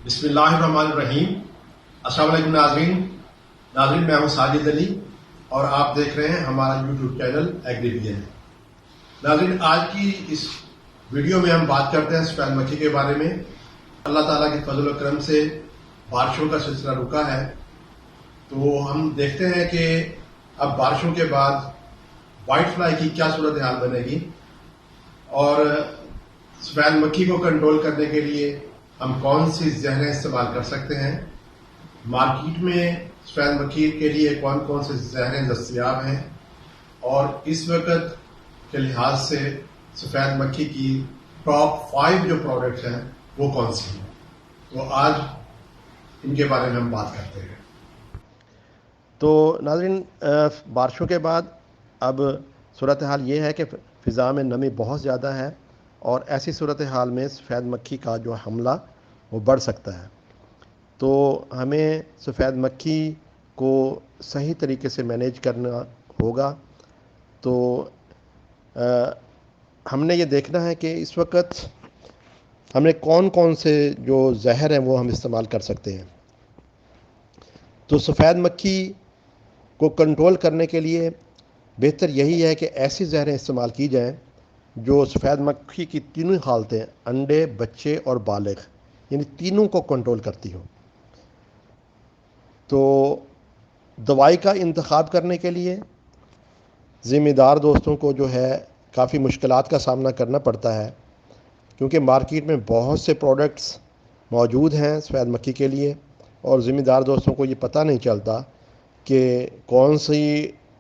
بسم اللہ الرحمن الرحیم۔ السلام علیکم ناظرین میں ہوں ساجد علی اور آپ دیکھ رہے ہیں ہمارا یوٹیوب چینل ایگریویژن۔ ناظرین، آج کی اس ویڈیو میں ہم بات کرتے ہیں سفید مکھی کے بارے میں۔ اللہ تعالیٰ کے فضل و کرم سے بارشوں کا سلسلہ رکا ہے، تو ہم دیکھتے ہیں کہ اب بارشوں کے بعد وائٹ فلائی کی کیا صورتحال بنے گی، اور سفید مکھی کو کنٹرول کرنے کے لیے ہم کون سی زہریں استعمال کر سکتے ہیں، مارکیٹ میں سفید مکھی کے لیے کون کون سے زہریں دستیاب ہیں، اور اس وقت کے لحاظ سے سفید مکھی کی ٹاپ 5 جو پروڈکٹس ہیں وہ کون سی ہیں۔ تو آج ان کے بارے میں ہم بات کرتے ہیں۔ تو ناظرین، بارشوں کے بعد اب صورتحال یہ ہے کہ فضا میں نمی بہت زیادہ ہے، اور ایسی صورتحال میں سفید مکھی کا جو حملہ وہ بڑھ سکتا ہے۔ تو ہمیں سفید مکھی کو صحیح طریقے سے مینیج کرنا ہوگا۔ تو ہم نے یہ دیکھنا ہے کہ اس وقت ہم نے کون کون سے جو زہر ہیں وہ ہم استعمال کر سکتے ہیں۔ تو سفید مکھی کو کنٹرول کرنے کے لیے بہتر یہی ہے کہ ایسی زہریں استعمال کی جائیں جو سفید مکھی کی تینوں حالتیں، انڈے، بچے اور بالغ، یعنی تینوں کو کنٹرول کرتی ہوں۔ تو دوائی کا انتخاب کرنے کے لیے ذمہ دار دوستوں کو جو ہے کافی مشکلات کا سامنا کرنا پڑتا ہے، کیونکہ مارکیٹ میں بہت سے پروڈکٹس موجود ہیں سفید مکھی کے لیے، اور ذمہ دار دوستوں کو یہ پتہ نہیں چلتا کہ کون سی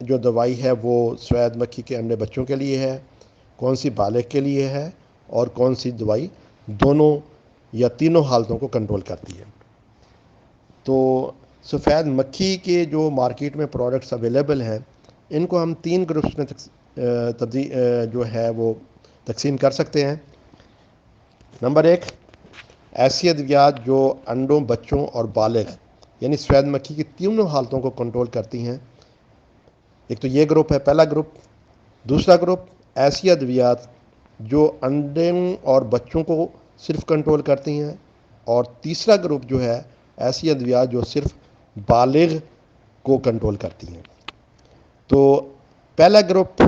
جو دوائی ہے وہ سفید مکھی کے انڈے بچوں کے لیے ہے، کون سی بالغ کے لیے ہے، اور کون سی دوائی دونوں یا تینوں حالتوں کو کنٹرول کرتی ہے۔ تو سفید مکھی کے جو مارکیٹ میں پروڈکٹس اویلیبل ہیں، ان کو ہم 3 گروپس میں جو ہے وہ تقسیم کر سکتے ہیں۔ نمبر 1، ایسی ادویات جو انڈوں، بچوں اور بالغ یعنی سفید مکھی کی تینوں حالتوں کو کنٹرول کرتی ہیں۔ ایک تو یہ گروپ ہے، پہلا گروپ۔ دوسرا گروپ ایسی ادویات جو انڈوں اور بچوں کو صرف کنٹرول کرتی ہیں، اور تیسرا گروپ جو ہے ایسی ادویات جو صرف بالغ کو کنٹرول کرتی ہیں۔ تو پہلا گروپ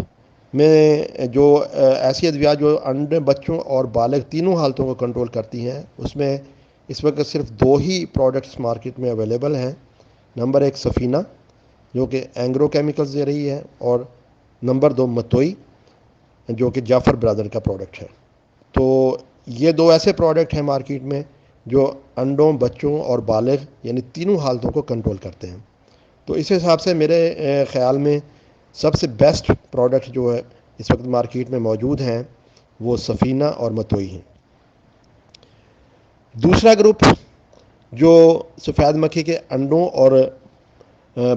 میں جو ایسی ادویات جو انڈے، بچوں اور بالغ تینوں حالتوں کو کنٹرول کرتی ہیں، اس میں اس وقت صرف 2 ہی پروڈکٹس مارکیٹ میں اویلیبل ہیں۔ نمبر 1 سفینہ، جو کہ اینگرو کیمیکلز دے رہی ہے، اور نمبر 2 متوئی، جو کہ جعفر برادر کا پروڈکٹ ہے۔ تو یہ 2 ایسے پروڈکٹ ہیں مارکیٹ میں جو انڈوں، بچوں اور بالغ یعنی تینوں حالتوں کو کنٹرول کرتے ہیں۔ تو اس حساب سے میرے خیال میں سب سے بیسٹ پروڈکٹ جو ہے اس وقت مارکیٹ میں موجود ہیں وہ سفینہ اور متوئی ہیں۔ دوسرا گروپ جو سفید مکھی کے انڈوں اور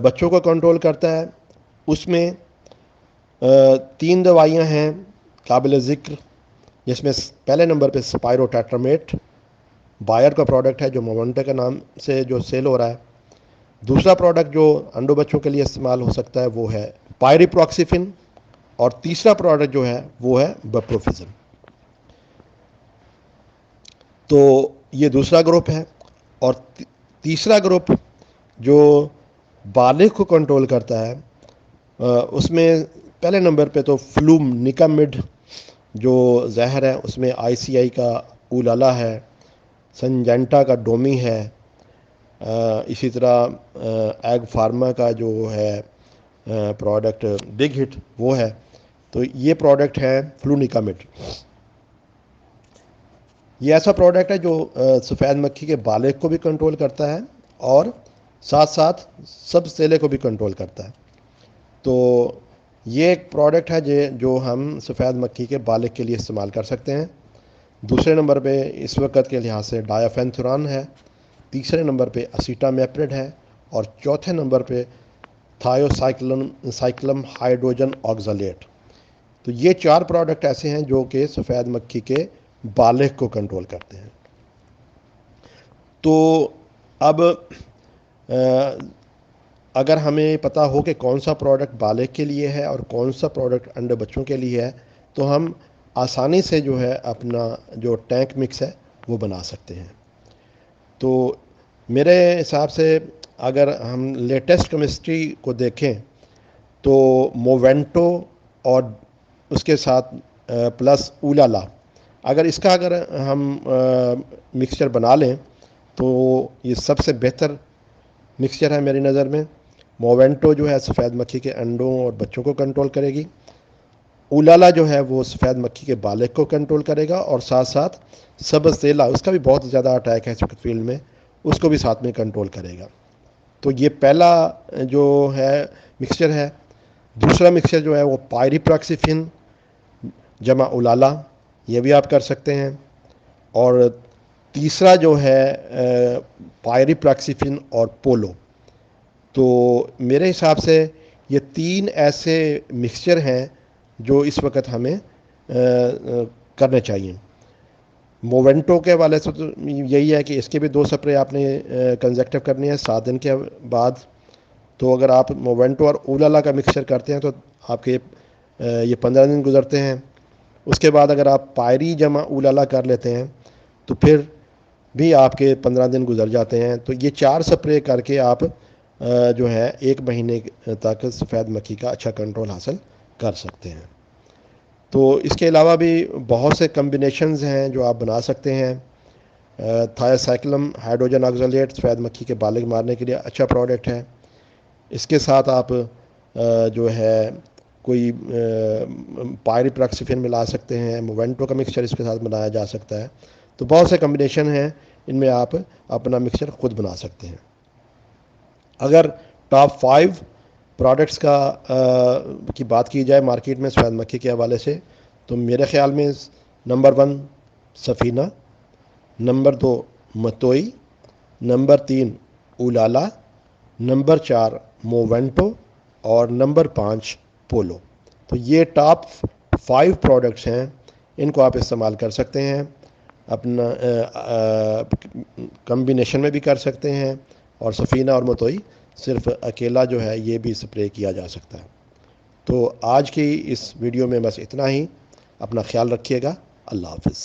بچوں کو کنٹرول کرتا ہے، اس میں 3 دوائیاں ہیں قابل ذکر، جس میں پہلے نمبر پہ سپائرو ٹیٹرامیٹ، بائر کا پروڈکٹ ہے جو مومنٹا کے نام سے جو سیل ہو رہا ہے۔ دوسرا پروڈکٹ جو انڈوں بچوں کے لیے استعمال ہو سکتا ہے وہ ہے پائریپروکسیفن، اور تیسرا پروڈکٹ جو ہے وہ ہے بپروفیزن۔ تو یہ دوسرا گروپ ہے، اور تیسرا گروپ جو بالغ کو کنٹرول کرتا ہے، اس میں پہلے نمبر پہ تو فلوم نکامڈ جو زہر ہے، اس میں آئی سی آئی کا اولالا ہے، سنجنٹا کا ڈومی ہے، اسی طرح ایگ فارما کا جو ہے پروڈکٹ بگ ہٹ وہ ہے۔ تو یہ پروڈکٹ ہے فلونیکامڈ۔ یہ ایسا پروڈکٹ ہے جو سفید مکھی کے بالغ کو بھی کنٹرول کرتا ہے، اور ساتھ ساتھ سب سیلے کو بھی کنٹرول کرتا ہے۔ تو یہ ایک پروڈکٹ ہے جو ہم سفید مکھی کے بالغ کے لیے استعمال کر سکتے ہیں۔ دوسرے نمبر پہ اس وقت کے لحاظ سے ڈایافینتھوران ہے، تیسرے نمبر پہ اسیٹامیپریڈ ہے، اور چوتھے نمبر پہ تھایوسائکلم ہائیڈروجن آکزالیٹ۔ تو یہ 4 پروڈکٹ ایسے ہیں جو کہ سفید مکھی کے بالغ کو کنٹرول کرتے ہیں۔ تو اب اگر ہمیں پتہ ہو کہ کون سا پروڈکٹ بالغ کے لیے ہے اور کون سا پروڈکٹ انڈے بچوں کے لیے ہے، تو ہم آسانی سے جو ہے اپنا جو ٹینک مکس ہے وہ بنا سکتے ہیں۔ تو میرے حساب سے اگر ہم لیٹسٹ کیمسٹری کو دیکھیں تو مووینٹو اور اس کے ساتھ پلس اولالا، اگر اس کا ہم مکسچر بنا لیں تو یہ سب سے بہتر مکسچر ہے میری نظر میں۔ مووینٹو جو ہے سفید مکھی کے انڈوں اور بچوں کو کنٹرول کرے گی، اولالا جو ہے وہ سفید مکھی کے بالغ کو کنٹرول کرے گا، اور ساتھ ساتھ سبز تیلا، اس کا بھی بہت زیادہ اٹیک ہے اس وقت فیلڈ میں، اس کو بھی ساتھ میں کنٹرول کرے گا۔ تو یہ پہلا جو ہے مکسچر ہے۔ دوسرا مکسچر جو ہے وہ پائریپراکسیفن جمع اولالا، یہ بھی آپ کر سکتے ہیں۔ اور تیسرا جو ہے پائریپراکسیفن اور پولو۔ تو میرے حساب سے یہ 3 ایسے مکسچر ہیں جو اس وقت ہمیں کرنے چاہیے۔ مووینٹو کے حوالے سے تو یہی ہے کہ اس کے بھی 2 سپرے آپ نے کنزیکٹیو کرنی ہے 7 دن کے بعد۔ تو اگر آپ مووینٹو اور اولالا کا مکسچر کرتے ہیں تو آپ کے یہ 15 دن گزرتے ہیں۔ اس کے بعد اگر آپ پائری جمع اولالا کر لیتے ہیں تو پھر بھی آپ کے 15 دن گزر جاتے ہیں۔ تو یہ 4 سپرے کر کے آپ جو ہے 1 مہینے تک سفید مکھی کا اچھا کنٹرول حاصل کر سکتے ہیں۔ تو اس کے علاوہ بھی بہت سے کمبینیشنز ہیں جو آپ بنا سکتے ہیں۔ تھائیاسائکلم ہائیڈروجن آکزالیٹ سفید مکھی کے بالغ مارنے کے لیے اچھا پروڈکٹ ہے۔ اس کے ساتھ آپ جو ہے کوئی پائریپراکسیفن ملا سکتے ہیں، مووینٹو کا مکسچر اس کے ساتھ بنایا جا سکتا ہے۔ تو بہت سے کمبینیشن ہیں، ان میں آپ اپنا مکسچر خود بنا سکتے ہیں۔ اگر ٹاپ 5 پروڈکٹس کی بات کی جائے مارکیٹ میں سفید مکھی کے حوالے سے، تو میرے خیال میں نمبر 1 سفینہ، نمبر 2 متوئی، نمبر 3 اولالا، نمبر 4 مووینٹو اور نمبر 5 پولو۔ تو یہ ٹاپ 5 پروڈکٹس ہیں، ان کو آپ استعمال کر سکتے ہیں، اپنا کمبینیشن میں بھی کر سکتے ہیں، اور سفینہ اور متوئی صرف اکیلا جو ہے یہ بھی سپرے کیا جا سکتا ہے۔ تو آج کی اس ویڈیو میں بس اتنا ہی، اپنا خیال رکھیے گا، اللہ حافظ۔